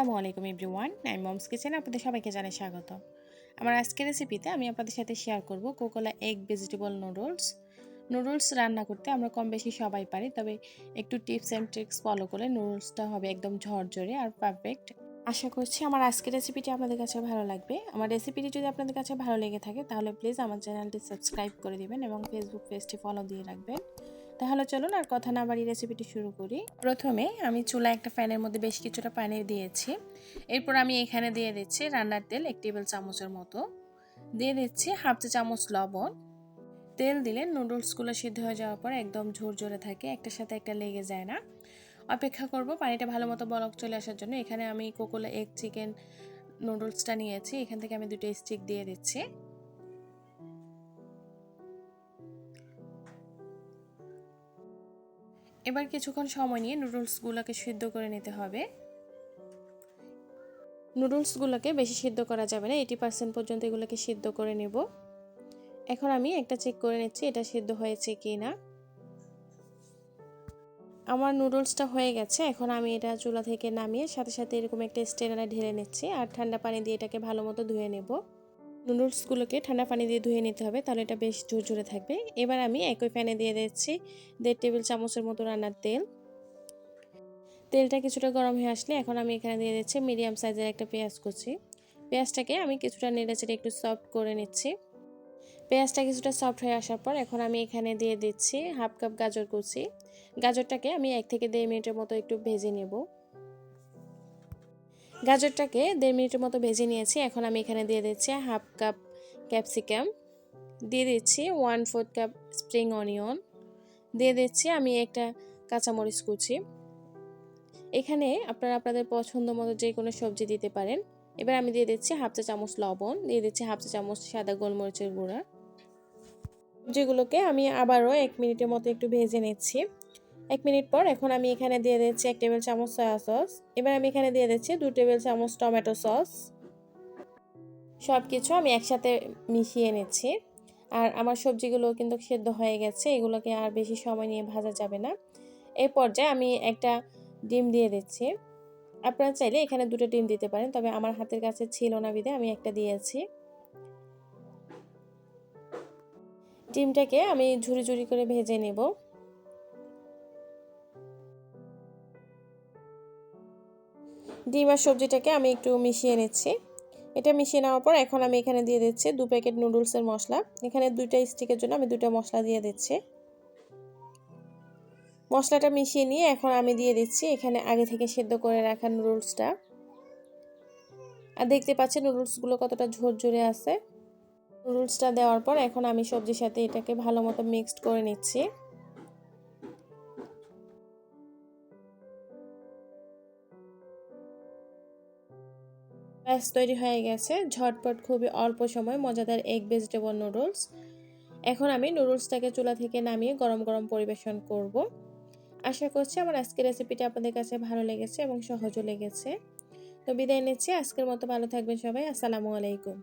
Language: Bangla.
আসসালামু আলাইকুম এভরিওয়ান, নাইম মমস কিচেনে আপনাদের সবাইকে জানাই স্বাগত। আমার আজকের রেসিপিতে আমি আপনাদের সাথে শেয়ার করব কোকোলা এগ ভেজিটেবল নুডলস রান্না করতে আমরা কম বেশি সবাই পারি, তবে একটু টিপস অ্যান্ড ট্রিক্স ফলো করলে নুডলসটা হবে একদম ঝরঝরে আর পারফেক্ট। আশা করছি আমার আজকের রেসিপিটি আপনাদের কাছে ভালো লাগবে। আমার রেসিপিটি যদি আপনাদের কাছে ভালো লেগে থাকে তাহলে প্লিজ আমার চ্যানেলটি সাবস্ক্রাইব করে দিবেন এবং ফেসবুক পেজটি ফলো দিয়ে রাখবেন। তাহলে চলুন আর কথা না বাড়িয়ে রেসিপিটি শুরু করি। প্রথমে আমি চুলায় একটা প্যানের মধ্যে বেশ কিছুটা পানি দিয়েছি। এরপর আমি এখানে দিয়ে দিচ্ছি রান্নার তেল 1 টেবিল চামচের মতো, দিয়ে দিচ্ছি হাফ চা চামচ লবণ। তেল দিলে নুডলসগুলো সিদ্ধ হয়ে যাওয়ার পর একদম ঝরঝরে থাকে, একটার সাথে একটা লেগে যায় না। অপেক্ষা করব পানিটা ভালো মতো বলক চলে আসার জন্য। এখানে আমি কোকোলা এগ চিকেন নুডলসটা নিয়েছি, এখান থেকে আমি 2টা স্টিক দিয়ে দিচ্ছি। এবার কিছুক্ষণ সময় নিয়ে নুডলসগুলোকে সিদ্ধ করে নিতে হবে। নুডলসগুলোকে বেশি সিদ্ধ করা যাবে না, 80% পর্যন্ত এগুলোকে সিদ্ধ করে নেব। এখন আমি একটা চেক করে নিচ্ছি এটা সিদ্ধ হয়েছে কি না। আমার নুডলসটা হয়ে গেছে। এখন আমি এটা চুলা থেকে নামিয়ে সাথে সাথে এরকম একটা স্ট্রেনারে ঢেলে নিচ্ছি আর ঠান্ডা পানি দিয়ে এটাকে ভালো মতো ধুয়ে নেব। নুডলসগুলোকে ঠান্ডা পানি দিয়ে ধুয়ে নিতে হবে, তাহলে এটা বেশ ঝরঝরে থাকবে। এবার আমি একই প্যানে দিয়ে দিচ্ছি 1.5 টেবিল চামচের মতো রান্নার তেল। তেলটা কিছুটা গরম হয়ে আসলে এখন আমি এখানে দিয়ে দিচ্ছি মিডিয়াম সাইজের একটা পেঁয়াজ কুচি। পেঁয়াজটাকে আমি কিছুটা নেড়েচেড়ে একটু সফট করে নিচ্ছি। পেঁয়াজটা কিছুটা সফট হয়ে আসার পর এখন আমি এখানে দিয়ে দিচ্ছি হাফ কাপ গাজর কুচি। গাজরটাকে আমি 1 থেকে 1.5 মিনিটের মতো একটু ভেজে নেব। গাজরটাকে 1.5 মিনিটের মতো ভেজে নিয়েছি। এখন আমি এখানে দিয়ে দিচ্ছি হাফ কাপ ক্যাপসিকাম, দিয়ে দিচ্ছি 1/4 কাপ স্প্রিং অনিয়ন, দিয়ে দিচ্ছি আমি একটা কাঁচামরিচ কুচি। এখানে আপনারা আপনাদের পছন্দ মতো যে কোনো সবজি দিতে পারেন। এবার আমি দিয়ে দিচ্ছি হাফ চা চামচ লবণ, দিয়ে দিচ্ছি হাফ চা চামচ সাদা গোলমরিচের গুঁড়া। সবজিগুলোকে আমি আবারও 1 মিনিটের মতো একটু ভেজে নিচ্ছি। 1 মিনিট পর এখন আমি এখানে দিয়ে দিচ্ছি 1 টেবিল চামচ সয়া সস। এবার আমি এখানে দিয়ে দিচ্ছি 2 টেবিল চামচ টমেটো সস। সব কিছু আমি একসাথে মিশিয়ে নিচ্ছি। আর আমার সবজিগুলো কিন্তু সেদ্ধ হয়ে গেছে, এগুলোকে আর বেশি সময় নিয়ে ভাজা যাবে না। এই পর্যায়ে আমি একটা ডিম দিয়ে দিচ্ছি। আপনারা চাইলে এখানে 2টা ডিম দিতে পারেন, তবে আমার হাতের কাছে ছিল না বিধায় আমি একটা দিয়েছি। ডিমটাকে আমি ঝুরি ঝুরি করে ভেজে নেব। ডিম আর সবজিটাকে আমি একটু মিশিয়ে নিচ্ছি। এটা মিশিয়ে নেওয়ার পর এখন আমি এখানে দিয়ে দিচ্ছি 2 প্যাকেট নুডলসের মশলা। এখানে 2টা স্টিকের জন্য আমি 2টা মশলা দিয়ে দিচ্ছি। মশলাটা মিশিয়ে নিয়ে এখন আমি দিয়ে দিচ্ছি এখানে আগে থেকে সেদ্ধ করে রাখা নুডলসটা। আর দেখতে পাচ্ছেন নুডলসগুলো কতটা ঝরঝরে আছে। নুডলসটা দেওয়ার পর এখন আমি সবজির সাথে এটাকে ভালো মতো মিক্সড করে নিচ্ছি। ব্যাস তৈরি হয়ে গেছে ঝটপট খুবই অল্প সময় মজাদার এগ ভেজিটেবল নুডলস। এখন আমি নুডলসটাকে চুলা থেকে নামিয়ে গরম গরম পরিবেশন করব। আশা করছি আমার আজকের রেসিপিটা আপনাদের কাছে ভালো লেগেছে এবং সহজও লেগেছে। তো বিদায় নিচ্ছি, আজকের মতো ভালো থাকবেন সবাই। আসসালামু আলাইকুম।